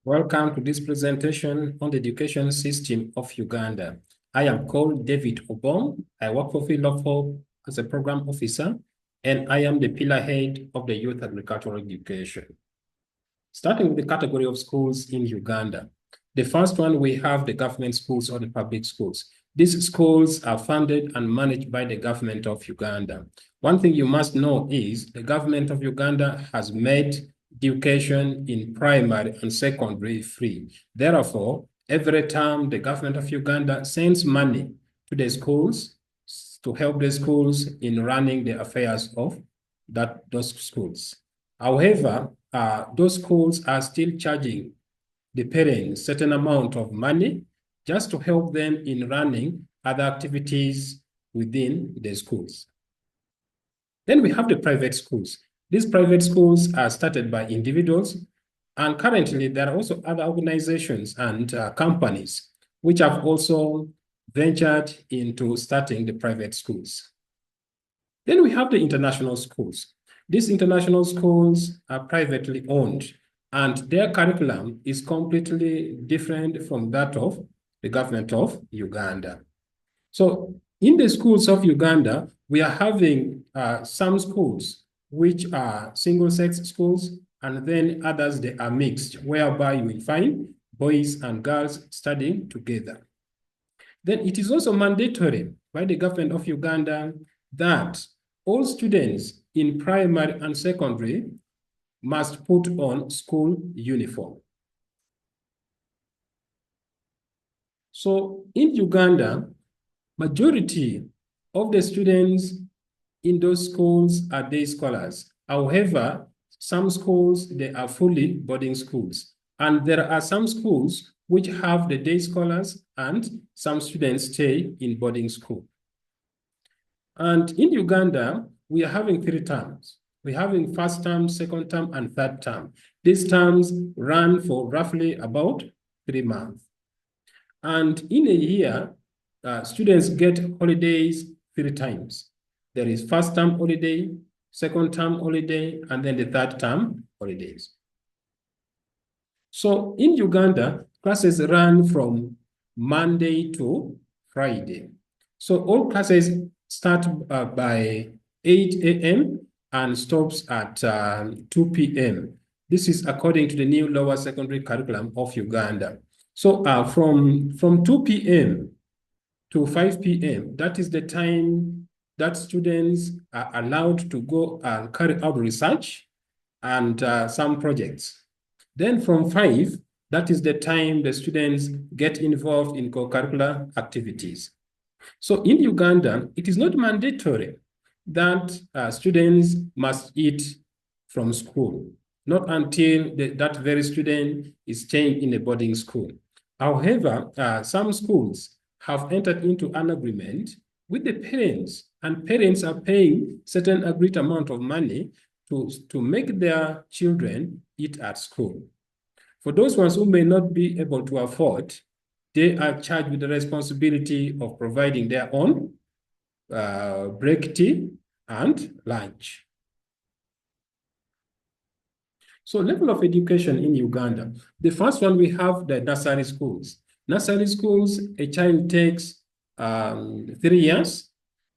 Welcome to this presentation on the education system of Uganda. I am called David Obong. I work for Field of Hope as a program officer, and I am the pillar head of the youth agricultural education. Starting with the category of schools in Uganda. The first one, we have the government schools or the public schools. These schools are funded and managed by the government of Uganda. One thing you must know is the government of Uganda has made education in primary and secondary free. Therefore, every term the government of Uganda sends money to the schools to help the schools in running the affairs of those schools. However, those schools are still charging the parents certain amount of money just to help them in running other activities within the schools. Then we have the private schools. These private schools are started by individuals, and currently there are also other organizations and companies which have also ventured into starting the private schools. Then we have the international schools. These international schools are privately owned, and their curriculum is completely different from that of the government of Uganda. So in the schools of Uganda, we are having some schools which are single-sex schools, and then others that are mixed, whereby you will find boys and girls studying together. Then it is also mandatory by the government of Uganda that all students in primary and secondary must put on school uniform. So in Uganda, majority of the students in those schools are day scholars. However, some schools, they are fully boarding schools. And there are some schools which have the day scholars and some students stay in boarding school. And in Uganda, we are having 3 terms. We're having first term, second term, and third term. These terms run for roughly about 3 months. And in a year, students get holidays 3 times. There is first term holiday, second term holiday, and then the third term holidays. So in Uganda, classes run from Monday to Friday. So all classes start by 8 a.m. and stops at 2 p.m. This is according to the new lower secondary curriculum of Uganda. So from 2 p.m. to 5 p.m., that is the time that students are allowed to go and carry out research and some projects. Then from 5, that is the time the students get involved in co-curricular activities. So in Uganda, it is not mandatory that students must eat from school, not until that very student is staying in a boarding school. However, some schools have entered into an agreement with the parents, and parents are paying certain agreed amount of money to make their children eat at school. For those ones who may not be able to afford, they are charged with the responsibility of providing their own break tea and lunch. So level of education in Uganda. The first one, we have the nursery schools. Nursery schools, a child takes 3 years.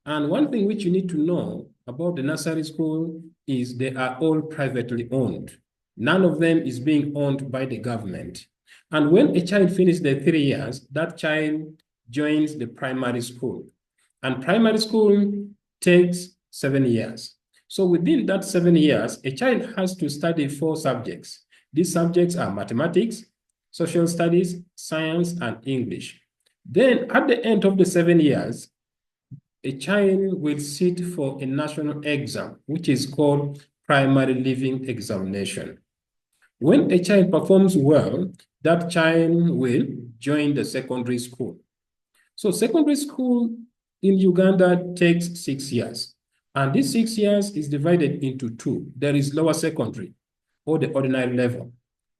And one thing which you need to know about the nursery school is they are all privately owned. None of them is being owned by the government. And when a child finishes the 3 years, that child joins the primary school. And primary school takes 7 years. So within that 7 years, a child has to study 4 subjects. These subjects are mathematics, social studies, science, and English. Then at the end of the 7 years, a child will sit for a national exam, which is called primary leaving examination. When a child performs well, that child will join the secondary school. So secondary school in Uganda takes 6 years. And this 6 years is divided into 2. There is lower secondary, or the ordinary level.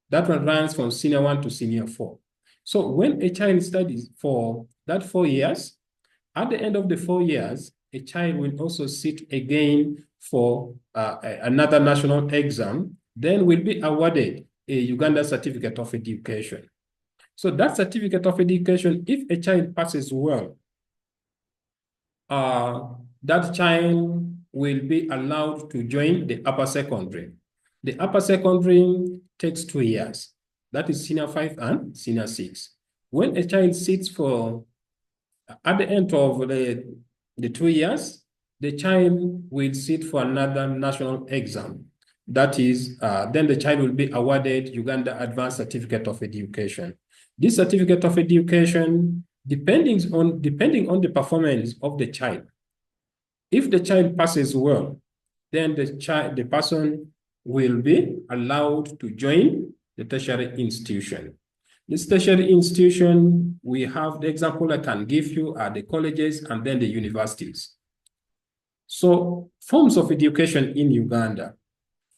That one runs from senior 1 to senior 4. So when a child studies for that 4 years, at the end of the 4 years, a child will also sit again for another national exam, then will be awarded a Uganda certificate of education. So that certificate of education, if a child passes well, that child will be allowed to join the upper secondary. The upper secondary takes 2 years. That is senior 5 and senior 6. When a child sits for, at the end of the 2 years, the child will sit for another national exam. That is, then the child will be awarded Uganda Advanced Certificate of Education. This certificate of education, depending on the performance of the child, if the child passes well, then the person will be allowed to join the tertiary institution. This tertiary institution, we have the example I can give you are the colleges and then the universities. So forms of education in Uganda.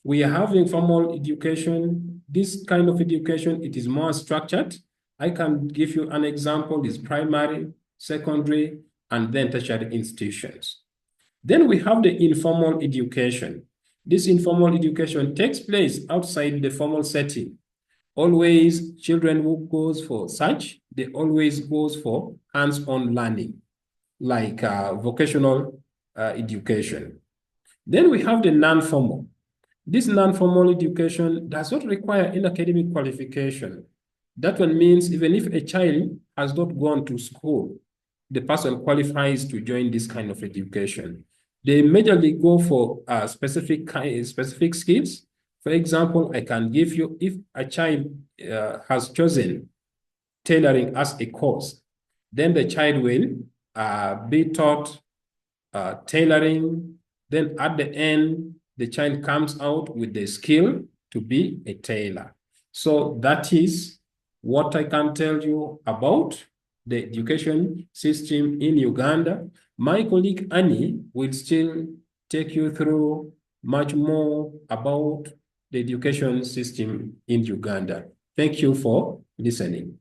We are having formal education. This kind of education, it is more structured. I can give you an example, is primary, secondary, and then tertiary institutions. Then we have the informal education. This informal education takes place outside the formal setting. Always children who goes for such, they always goes for hands-on learning, like vocational education. Then we have the non-formal. This non-formal education does not require any academic qualification. That one means even if a child has not gone to school, the person qualifies to join this kind of education. They majorly go for specific skills. For example, I can give you, if a child has chosen tailoring as a course, then the child will be taught tailoring. Then at the end, the child comes out with the skill to be a tailor. So that is what I can tell you about the education system in Uganda. My colleague Annie will still take you through much more about the education system in Uganda. Thank you for listening.